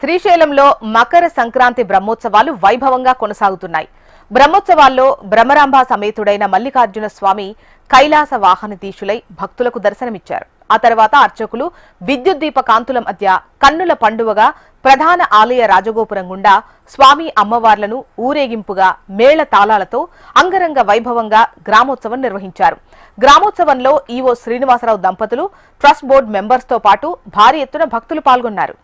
శ్రీశైలంలో మకర సంక్రాంతి బ్రహ్మోత్సవాలు వైభవంగా కొనసాగుతున్నాయి. బ్రహ్మోత్సవాల్లో బ్రహ్మరాంబ సమేతుడైన మల్లికార్జున స్వామి కైలాస వాహనధీశులై భక్తులకు దర్శనమిచ్చారు. ఆ తర్వాత అర్చకులు విద్యుత్ దీప కాంతుల మధ్య కన్నుల పండువగా ప్రధాన ఆలయ రాజగోపురం గుండా స్వామి అమ్మవార్లను ఊరేగింపుగా మేళ తాళాలతో అంగరంగ వైభవంగా గ్రామోత్సవం నిర్వహించారు. గ్రామోత్సవంలో ఈవో శ్రీనివాసరావు దంపతులు, ట్రస్ట్ బోర్డు మెంబర్స్ తో పాటు భారీ ఎత్తున భక్తులు పాల్గొన్నారు.